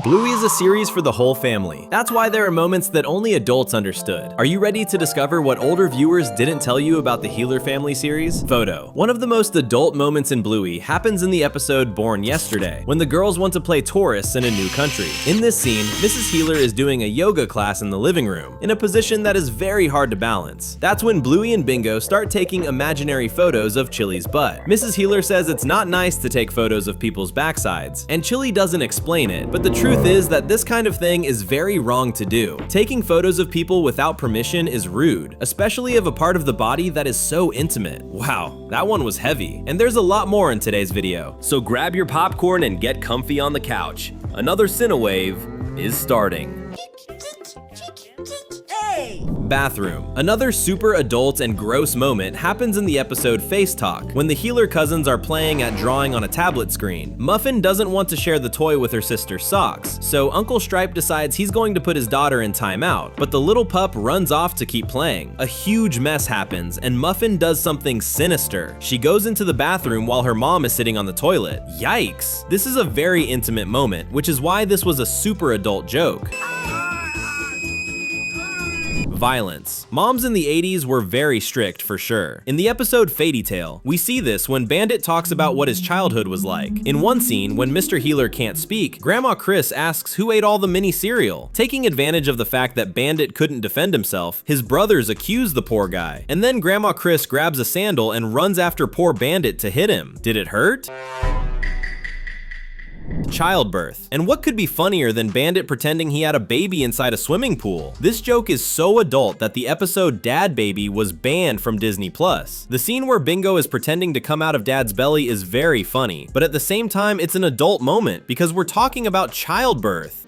Bluey is a series for the whole family. That's why there are moments that only adults understood. Are you ready to discover what older viewers didn't tell you about the Heeler family series? Photo. One of the most adult moments in Bluey happens in the episode Born Yesterday, when the girls want to play tourists in a new country. In this scene, Mrs. Heeler is doing a yoga class in the living room, in a position that is very hard to balance. That's when Bluey and Bingo start taking imaginary photos of Chili's butt. Mrs. Heeler says it's not nice to take photos of people's backsides, and Chili doesn't explain it, but the truth is that this kind of thing is very wrong to do. Taking photos of people without permission is rude, especially of a part of the body that is so intimate. Wow, that one was heavy. And there's a lot more in today's video. So grab your popcorn and get comfy on the couch. Another Cinewave is starting. Bathroom. Another super adult and gross moment happens in the episode Face Talk, when the Heeler cousins are playing at drawing on a tablet screen. Muffin doesn't want to share the toy with her sister's socks, so Uncle Stripe decides he's going to put his daughter in timeout, but the little pup runs off to keep playing. A huge mess happens, and Muffin does something sinister. She goes into the bathroom while her mom is sitting on the toilet. Yikes! This is a very intimate moment, which is why this was a super adult joke. Violence. Moms in the 80s were very strict for sure. In the episode Fairy Tale, we see this when Bandit talks about what his childhood was like. In one scene, when Mr. Heeler can't speak, Grandma Chris asks who ate all the mini cereal. Taking advantage of the fact that Bandit couldn't defend himself, his brothers accuse the poor guy. And then Grandma Chris grabs a sandal and runs after poor Bandit to hit him. Did it hurt? Childbirth. And what could be funnier than Bandit pretending he had a baby inside a swimming pool? This joke is so adult that the episode Dad Baby was banned from Disney+. The scene where Bingo is pretending to come out of Dad's belly is very funny, but at the same time it's an adult moment because we're talking about childbirth.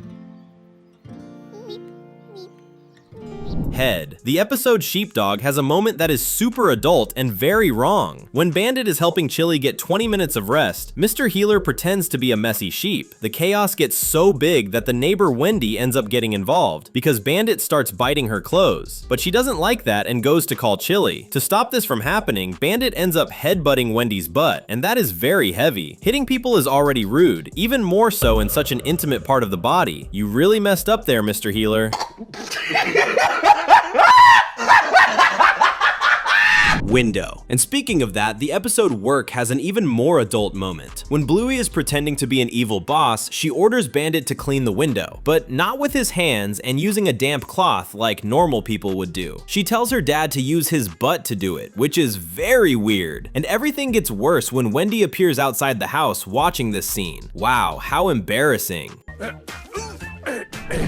Head. The episode Sheepdog has a moment that is super adult and very wrong. When Bandit is helping Chili get 20 minutes of rest, Mr. Heeler pretends to be a messy sheep. The chaos gets so big that the neighbor Wendy ends up getting involved because Bandit starts biting her clothes, but she doesn't like that and goes to call Chili. To stop this from happening, Bandit ends up headbutting Wendy's butt, and that is very heavy. Hitting people is already rude, even more so in such an intimate part of the body. You really messed up there, Mr. Heeler. Window. And speaking of that, the episode Work has an even more adult moment. When Bluey is pretending to be an evil boss, she orders Bandit to clean the window, but not with his hands and using a damp cloth like normal people would do. She tells her dad to use his butt to do it, which is very weird. And everything gets worse when Wendy appears outside the house watching this scene. Wow, how embarrassing.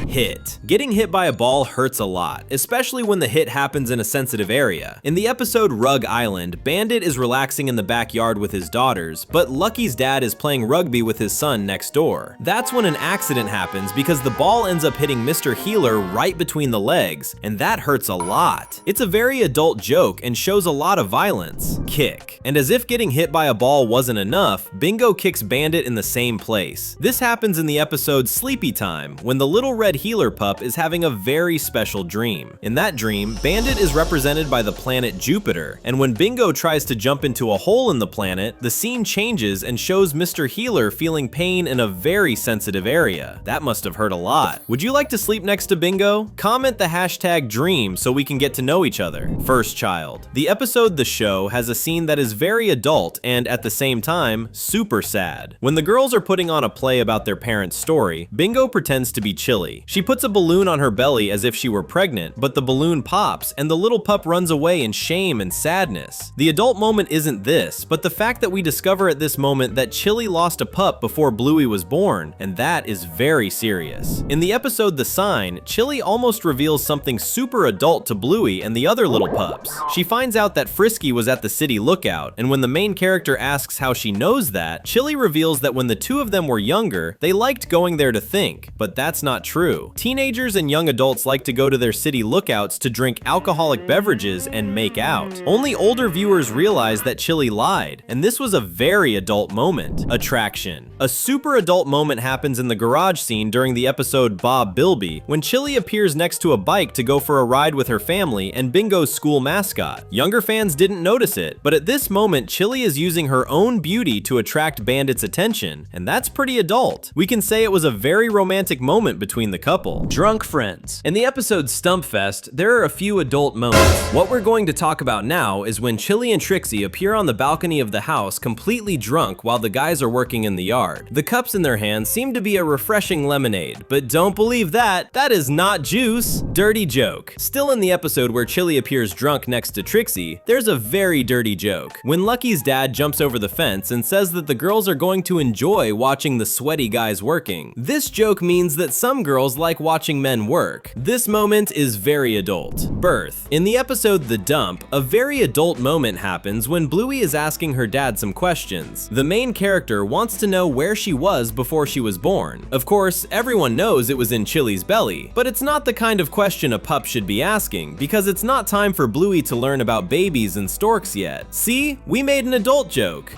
Hit. Getting hit by a ball hurts a lot, especially when the hit happens in a sensitive area. In the episode Rug Island, Bandit is relaxing in the backyard with his daughters, but Lucky's dad is playing rugby with his son next door. That's when an accident happens because the ball ends up hitting Mr. Heeler right between the legs, and that hurts a lot. It's a very adult joke and shows a lot of violence. Kick. And as if getting hit by a ball wasn't enough, Bingo kicks Bandit in the same place. This happens in the episode Sleepy Time, when the little red Heeler pup is having a very special dream. In that dream, Bandit is represented by the planet Jupiter, and when Bingo tries to jump into a hole in the planet, the scene changes and shows Mr. Heeler feeling pain in a very sensitive area. That must have hurt a lot. Would you like to sleep next to Bingo? Comment the hashtag dream so we can get to know each other. First child. The episode The Show has a scene that is very adult and at the same time, super sad. When the girls are putting on a play about their parents' story, Bingo pretends to be Chili. She puts a balloon on her belly as if she were pregnant, but the balloon pops and the little pup runs away in shame and sadness. The adult moment isn't this, but the fact that we discover at this moment that Chili lost a pup before Bluey was born, and that is very serious. In the episode The Sign, Chili almost reveals something super adult to Bluey and the other little pups. She finds out that Frisky was at the city lookout, and when the main character asks how she knows that, Chili reveals that when the two of them were younger, they liked going there to think, but that's not true. Teenagers and young adults like to go to their city lookouts to drink alcoholic beverages and make out. Only older viewers realize that Chili lied, and this was a very adult moment. Attraction. A super adult moment happens in the garage scene during the episode Bob Bilby, when Chili appears next to a bike to go for a ride with her family and Bingo's school mascot. Younger fans didn't notice it, but at this moment Chili is using her own beauty to attract Bandit's attention, and that's pretty adult. We can say it was a very romantic moment between the couple. Drunk friends. In the episode Stumpfest, there are a few adult moments. What we're going to talk about now is when Chili and Trixie appear on the balcony of the house completely drunk while the guys are working in the yard. The cups in their hands seem to be a refreshing lemonade, but don't believe that. That is not juice. Dirty joke. Still in the episode where Chili appears drunk next to Trixie, there's a very dirty joke. When Lucky's dad jumps over the fence and says that the girls are going to enjoy watching the sweaty guys working. This joke means that some girls like watching men work. This moment is very adult. Birth. In the episode The Dump, a very adult moment happens when Bluey is asking her dad some questions. The main character wants to know where she was before she was born. Of course, everyone knows it was in Chili's belly, but it's not the kind of question a pup should be asking, because it's not time for Bluey to learn about babies and storks yet. See? We made an adult joke.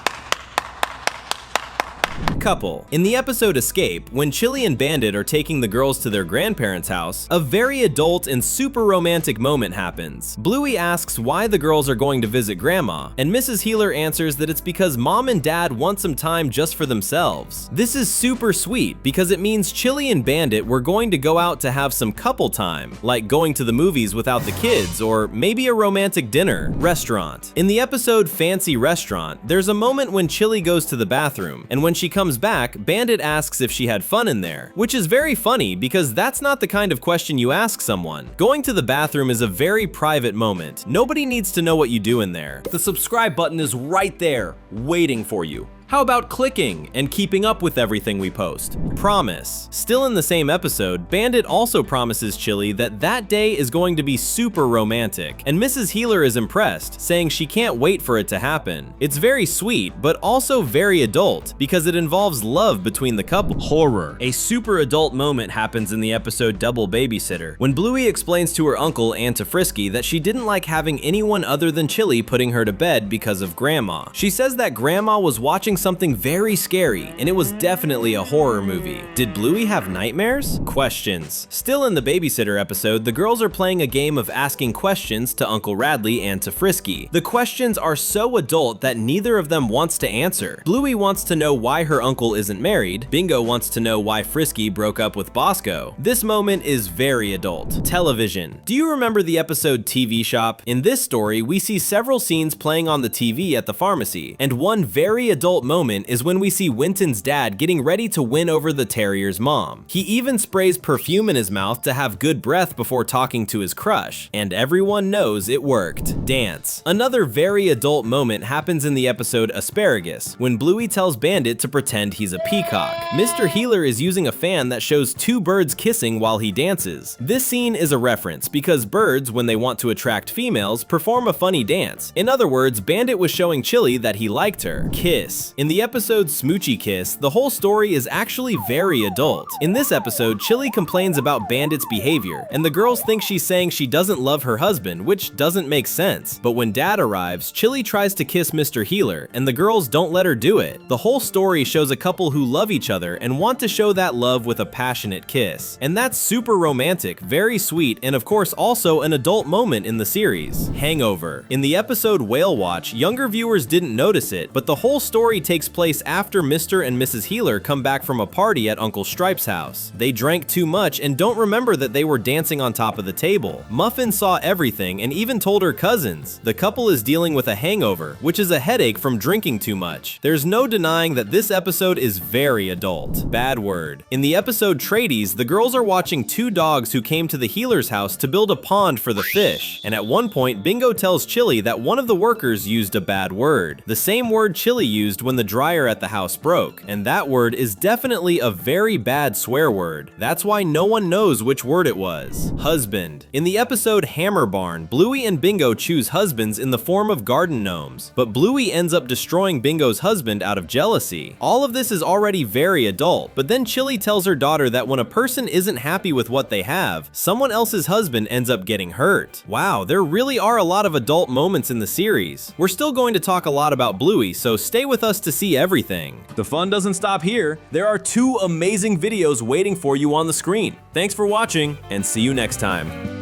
Couple. In the episode Escape, when Chili and Bandit are taking the girls to their grandparents' house, a very adult and super romantic moment happens. Bluey asks why the girls are going to visit Grandma, and Mrs. Healer answers that it's because Mom and Dad want some time just for themselves. This is super sweet because it means Chili and Bandit were going to go out to have some couple time, like going to the movies without the kids or maybe a romantic dinner. Restaurant. In the episode Fancy Restaurant, there's a moment when Chili goes to the bathroom, and when she comes back, Bandit asks if she had fun in there, which is very funny because that's not the kind of question you ask someone. Going to the bathroom is a very private moment. Nobody needs to know what you do in there. The subscribe button is right there, waiting for you. How about clicking and keeping up with everything we post? Promise. Still in the same episode, Bandit also promises Chili that that day is going to be super romantic, and Mrs. Healer is impressed, saying she can't wait for it to happen. It's very sweet, but also very adult, because it involves love between the couple. Horror. A super adult moment happens in the episode Double Babysitter, when Bluey explains to her uncle and to Frisky that she didn't like having anyone other than Chili putting her to bed because of Grandma. She says that Grandma was watching something very scary, and it was definitely a horror movie. Did Bluey have nightmares? Questions. Still in the babysitter episode, the girls are playing a game of asking questions to Uncle Radley and to Frisky. The questions are so adult that neither of them wants to answer. Bluey wants to know why her uncle isn't married. Bingo wants to know why Frisky broke up with Bosco. This moment is very adult. Television. Do you remember the episode TV Shop? In this story, we see several scenes playing on the TV at the pharmacy, and one very adult moment is when we see Winton's dad getting ready to win over the terrier's mom. He even sprays perfume in his mouth to have good breath before talking to his crush, and everyone knows it worked. Dance. Another very adult moment happens in the episode Asparagus, when Bluey tells Bandit to pretend he's a peacock. Mr. Healer is using a fan that shows two birds kissing while he dances. This scene is a reference because birds, when they want to attract females, perform a funny dance. In other words, Bandit was showing Chili that he liked her. Kiss. In the episode Smoochy Kiss, the whole story is actually very adult. In this episode, Chili complains about Bandit's behavior, and the girls think she's saying she doesn't love her husband, which doesn't make sense. But when Dad arrives, Chili tries to kiss Mr. Healer, and the girls don't let her do it. The whole story shows a couple who love each other and want to show that love with a passionate kiss. And that's super romantic, very sweet, and of course also an adult moment in the series. Hangover. In the episode Whale Watch, younger viewers didn't notice it, but the whole story takes place after Mr. and Mrs. Healer come back from a party at Uncle Stripe's house. They drank too much and don't remember that they were dancing on top of the table. Muffin saw everything and even told her cousins. The couple is dealing with a hangover, which is a headache from drinking too much. There's no denying that this episode is very adult. Bad word. In the episode Tradies, the girls are watching two dogs who came to the Healer's house to build a pond for the fish, and at one point Bingo tells Chili that one of the workers used a bad word. The same word Chili used when the dryer at the house broke, and that word is definitely a very bad swear word. That's why no one knows which word it was. Husband. In the episode Hammer Barn, Bluey and Bingo choose husbands in the form of garden gnomes, but Bluey ends up destroying Bingo's husband out of jealousy. All of this is already very adult, but then Chili tells her daughter that when a person isn't happy with what they have, someone else's husband ends up getting hurt. Wow, there really are a lot of adult moments in the series. We're still going to talk a lot about Bluey, so stay with us to to see everything. The fun doesn't stop here. There are 2 amazing videos waiting for you on the screen. Thanks for watching, and see you next time.